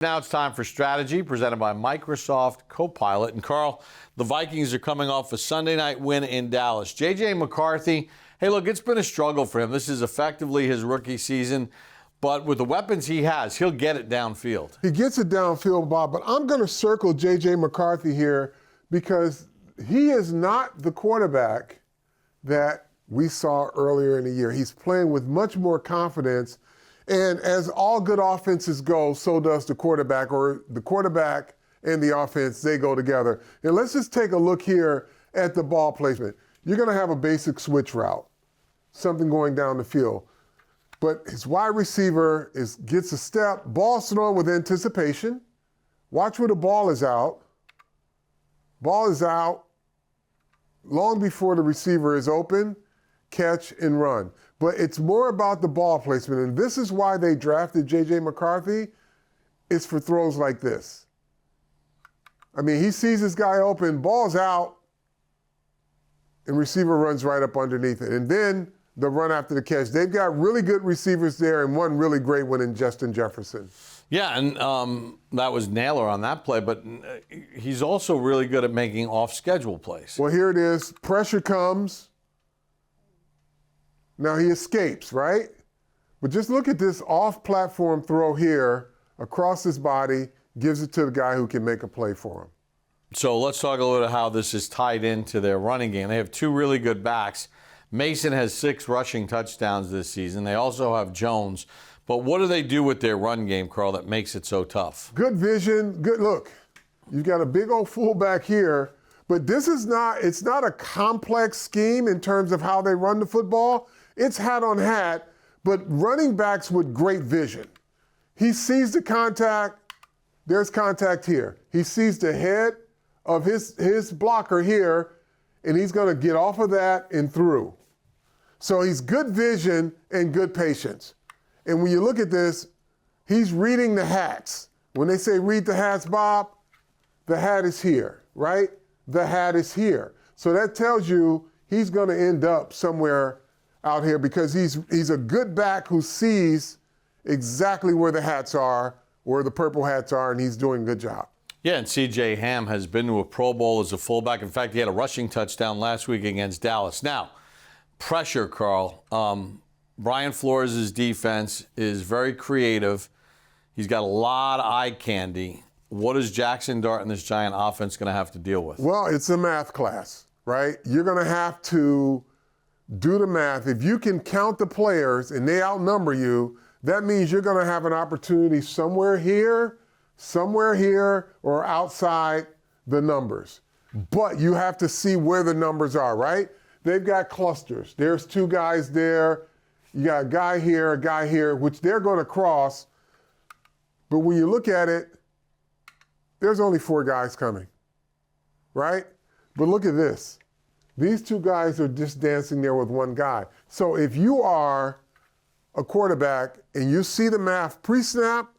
Now it's time for Strategy, presented by Microsoft Copilot. And Carl, the Vikings are coming off a Sunday night win in Dallas. J.J. McCarthy, hey, look, it's been a struggle for him. This is effectively his rookie season. But with the weapons he has, he'll get it downfield. He gets it downfield, Bob, but I'm going to circle J.J. McCarthy here because he is not the quarterback that we saw earlier in the year. He's playing with much more confidence. And as all good offenses go, so does the quarterback, or the quarterback and the offense, they go together. And let's just take a look here at the ball placement. You're going to have a basic switch route, something going down the field. But his wide receiver gets a step, ball thrown with anticipation. Watch where the ball is out. Ball is out long before the receiver is open, catch and run. But it's more about the ball placement, and this is why they drafted J.J. McCarthy. It's for throws like this. I mean, he sees this guy open, ball's out, and receiver runs right up underneath it. And then the run after the catch. They've got really good receivers there, and one really great one in Justin Jefferson. Yeah, and that was Naylor on that play, but he's also really good at making off-schedule plays. Well, here it is. Pressure comes. Now he escapes, right? But just look at this off-platform throw here across his body, gives it to the guy who can make a play for him. So let's talk a little bit how this is tied into their running game. They have two really good backs. Mason has 6 rushing touchdowns this season. They also have Jones. But what do they do with their run game, Carl, that makes it so tough? Good vision, good look. You've got a big old fullback here, but it's not a complex scheme in terms of how they run the football. It's hat on hat, but running backs with great vision. He sees the contact, there's contact here. He sees the head of his blocker here, and he's gonna get off of that and through. So he's good vision and good patience. And when you look at this, he's reading the hats. When they say read the hats, Bob, the hat is here, right? The hat is here. So that tells you he's gonna end up somewhere out here because he's a good back who sees exactly where the hats are, where the purple hats are, and he's doing a good job. Yeah, and C.J. Ham has been to a Pro Bowl as a fullback. In fact, he had a rushing touchdown last week against Dallas. Now, pressure, Carl. Brian Flores' defense is very creative. He's got a lot of eye candy. What is Jackson Dart and this Giant offense going to have to deal with? Well, it's a math class, right? You're going to have to do the math. If you can count the players and they outnumber you, that means you're going to have an opportunity somewhere here, or outside the numbers. But you have to see where the numbers are, right? They've got clusters. There's 2 guys there. You got a guy here, which they're going to cross. But when you look at it, there's only 4 guys coming, right? But look at this. These 2 guys are just dancing there with 1 guy. So if you are a quarterback and you see the math pre-snap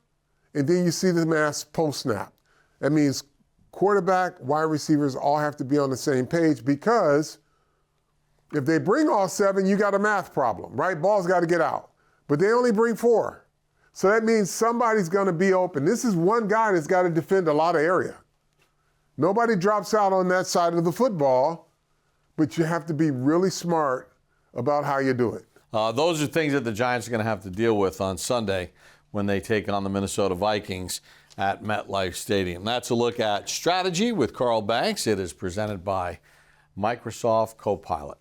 and then you see the math post-snap, that means quarterback, wide receivers all have to be on the same page, because if they bring all 7, you got a math problem, right? Ball's got to get out. But they only bring 4. So that means somebody's going to be open. This is 1 guy that's got to defend a lot of area. Nobody drops out on that side of the football, but you have to be really smart about how you do it. Those are things that the Giants are going to have to deal with on Sunday when they take on the Minnesota Vikings at MetLife Stadium. That's a look at Strategy with Carl Banks. It is presented by Microsoft Copilot.